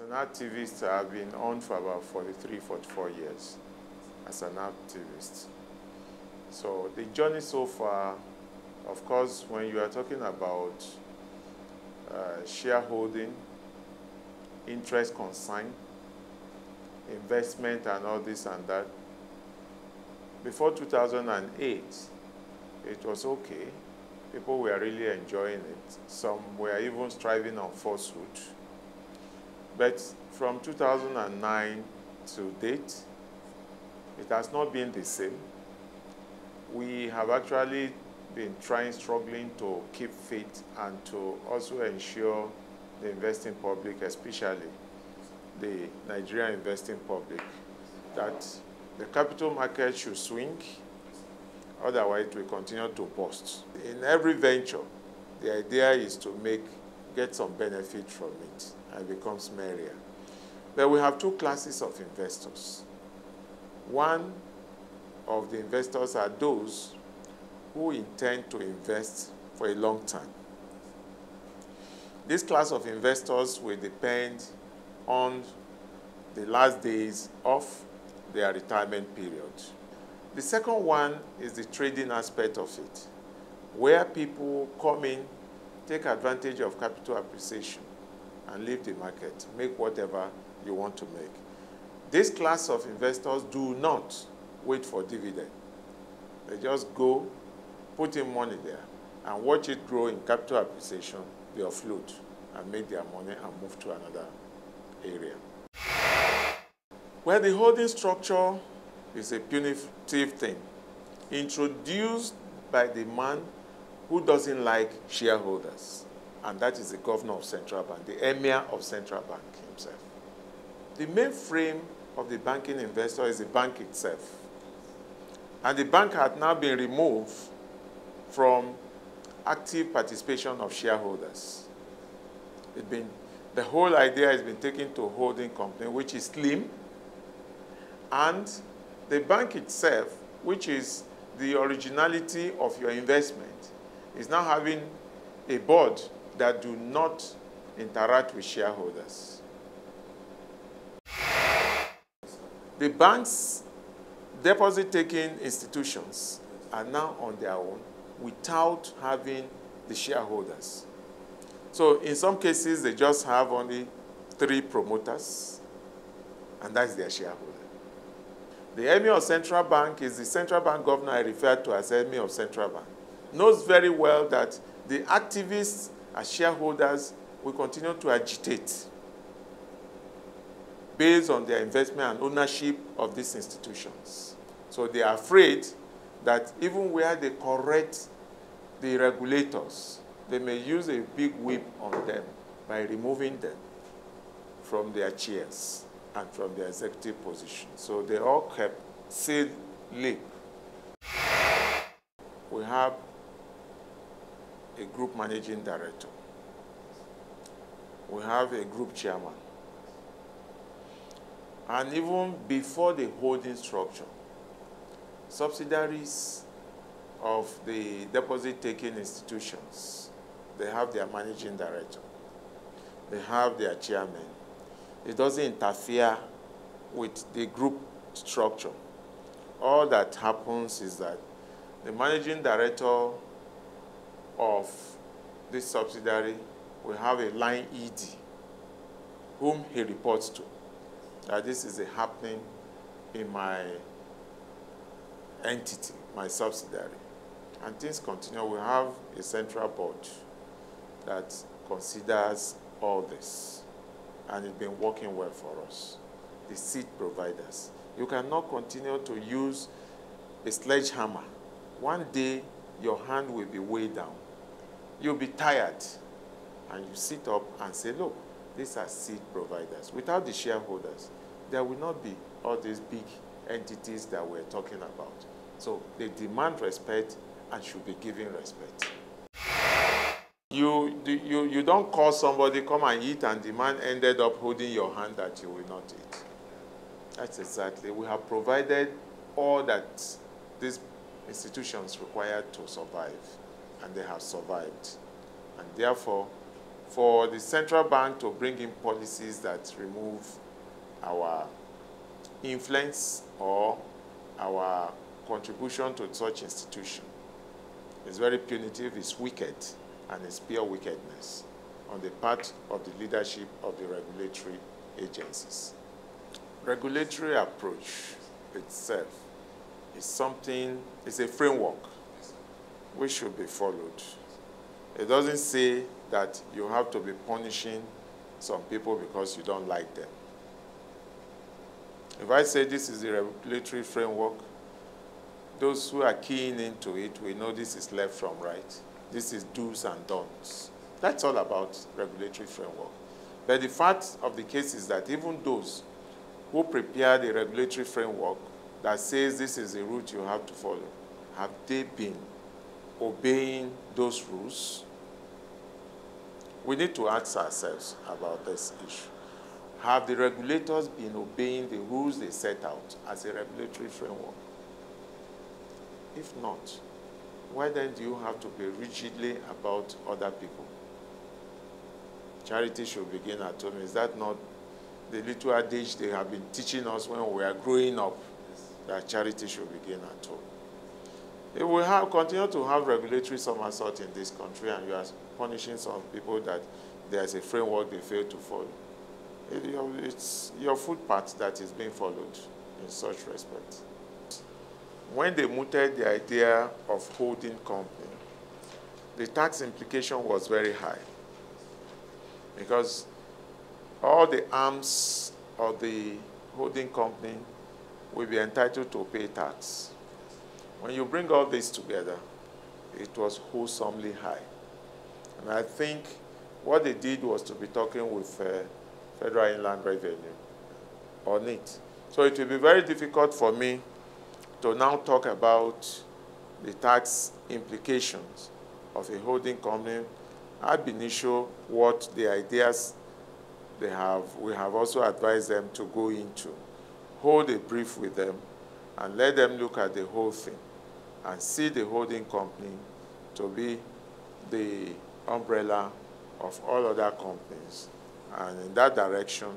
As an activist, I've been on for about 43, 44 years as an activist. So the journey so far, of course, when you are talking about shareholding, interest consign, investment and all this and that, before 2008, it was okay. People were really enjoying it. Some were even striving on falsehood. But from 2009 to date, it has not been the same. We have actually been struggling to keep fit and to also ensure the investing public, especially the Nigerian investing public, that the capital market should swing, otherwise we continue to bust. In every venture, the idea is to get some benefit from it and it becomes merrier. But we have two classes of investors. One of the investors are those who intend to invest for a long time. This class of investors will depend on the last days of their retirement period. The second one is the trading aspect of it, where people come in, take advantage of capital appreciation, and leave the market, make whatever you want to make. This class of investors do not wait for dividend. They just go, put in money there, and watch it grow in capital appreciation, they offload and make their money and move to another area. Well, the holding structure is a punitive thing introduced by the man who doesn't like shareholders, and that is the governor of central bank, the emir of central bank himself. The main frame of the banking investor is the bank itself, and the bank had now been removed from active participation of shareholders. The whole idea has been taken to a holding company, which is slim, and the bank itself, which is the originality of your investment, is now having a board that do not interact with shareholders. The bank's deposit-taking institutions are now on their own without having the shareholders. So in some cases, they just have only 3 promoters, and that's their shareholder. The emir of central bank is the central bank governor I refer to as emir of central bank. Knows very well that the activists as shareholders will continue to agitate based on their investment and ownership of these institutions. So they are afraid that even where they correct the regulators, they may use a big whip on them by removing them from their chairs and from their executive position. So they all kept sealed lip. We have a group managing director. We have a group chairman. And even before the holding structure, subsidiaries of the deposit-taking institutions, they have their managing director. They have their chairman. It doesn't interfere with the group structure. All that happens is that the managing director of this subsidiary will have a line ED whom he reports to. That this is happening in my entity, my subsidiary. And things continue. We have a central board that considers all this. And it's been working well for us. The seed providers. You cannot continue to use a sledgehammer. One day, your hand will be weighed down. You'll be tired. And you sit up and say, look, these are seed providers. Without the shareholders, there will not be all these big entities that we're talking about. So they demand respect and should be given respect. You don't call somebody, come and eat, and the man ended up holding your hand that you will not eat. That's exactly. We have provided all that these institutions require to survive, and they have survived. And therefore, for the central bank to bring in policies that remove our influence or our contribution to such institution is very punitive, it's wicked, and it's pure wickedness on the part of the leadership of the regulatory agencies. Regulatory approach itself is something, it's a framework which should be followed. It doesn't say that you have to be punishing some people because you don't like them. If I say this is the regulatory framework, those who are keying into it will know this is left from right. This is do's and don'ts. That's all about regulatory framework. But the fact of the case is that even those who prepare the regulatory framework that says this is the route you have to follow, have they been obeying those rules? We need to ask ourselves about this issue. Have the regulators been obeying the rules they set out as a regulatory framework? If not, why then do you have to be rigidly about other people? Charity should begin at home. Is that not the little adage they have been teaching us when we are growing up, that charity should begin at home? If we continue to have regulatory somersault in this country and you are punishing some people that there's a framework they fail to follow, it's your footpath that is being followed in such respect. When they mooted the idea of holding company, the tax implication was very high because all the arms of the holding company will be entitled to pay tax. When you bring all this together, it was wholesomely high. And I think what they did was to be talking with Federal Inland Revenue on it. So it will be very difficult for me to now talk about the tax implications of a holding company. Ab initio, what the ideas they have, we have also advised them to go into. Hold a brief with them and let them look at the whole thing and see the holding company to be the umbrella of all other companies. And in that direction,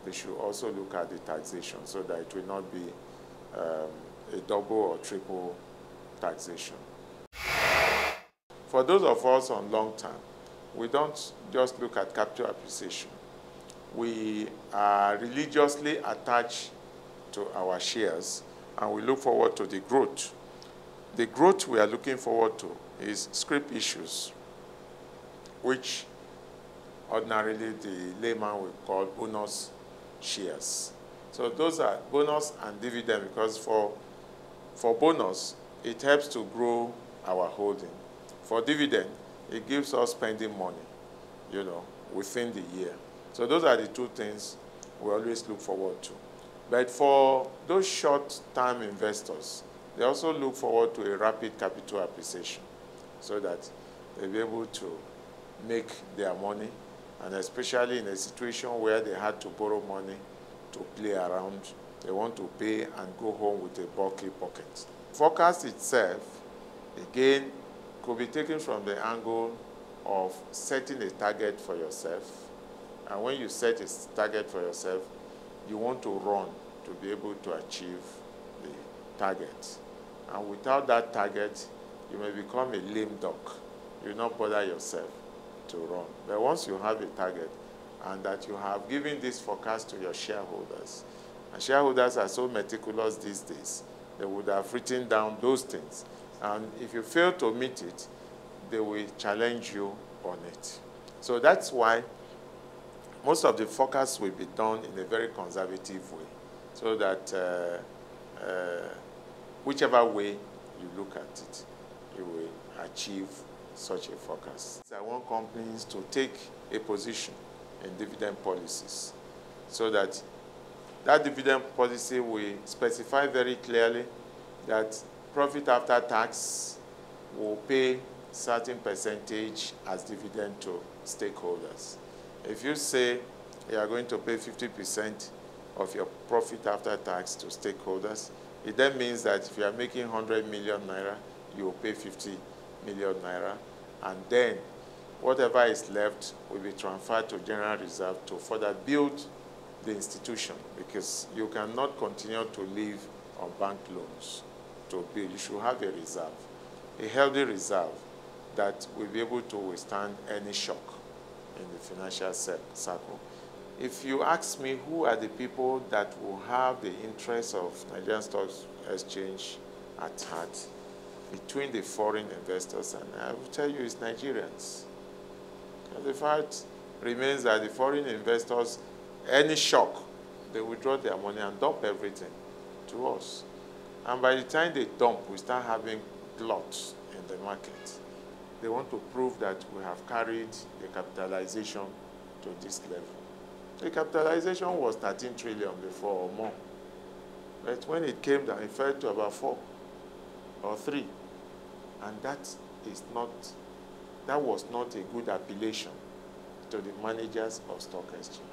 they should also look at the taxation so that it will not be a double or triple taxation. For those of us on long term, we don't just look at capital appreciation. We are religiously attached to our shares and we look forward to the growth. The growth we are looking forward to is scrip issues, which ordinarily the layman will call bonus shares. So those are bonus and dividend because for bonus, it helps to grow our holding. For dividend, it gives us spending money, within the year. So those are the two things we always look forward to. But for those short-term investors, they also look forward to a rapid capital appreciation so that they'll be able to make their money, and especially in a situation where they had to borrow money to play around, they want to pay and go home with a bulky pocket. Forecast itself, again, could be taken from the angle of setting a target for yourself. And when you set a target for yourself, you want to run to be able to achieve the target. And without that target, you may become a lame duck. You will not bother yourself to run. But once you have a target and that you have given this forecast to your shareholders, and shareholders are so meticulous these days, they would have written down those things. And if you fail to meet it, they will challenge you on it. So that's why most of the forecasts will be done in a very conservative way, so that whichever way you look at it, you will achieve such a forecast. I want companies to take a position in dividend policies so that that dividend policy will specify very clearly that profit after tax will pay certain percentage as dividend to stakeholders. If you say you are going to pay 50% of your profit after tax to stakeholders, it then means that if you are making 100 million naira, you will pay 50 million naira, and then Whatever is left will be transferred to General Reserve to further build the institution, because you cannot continue to live on bank loans to build. You should have a reserve, a healthy reserve that will be able to withstand any shock in the financial circle. If you ask me who are the people that will have the interests of Nigerian Stock Exchange at heart, between the foreign investors, and I will tell you it's Nigerians. And the fact remains that the foreign investors, any shock, they withdraw their money and dump everything to us. And by the time they dump, we start having gluts in the market. They want to prove that we have carried the capitalization to this level. The capitalization was 13 trillion before or more. But when it came down, it fell to about 4 or 3. And that was not a good appellation to the managers of stock exchange.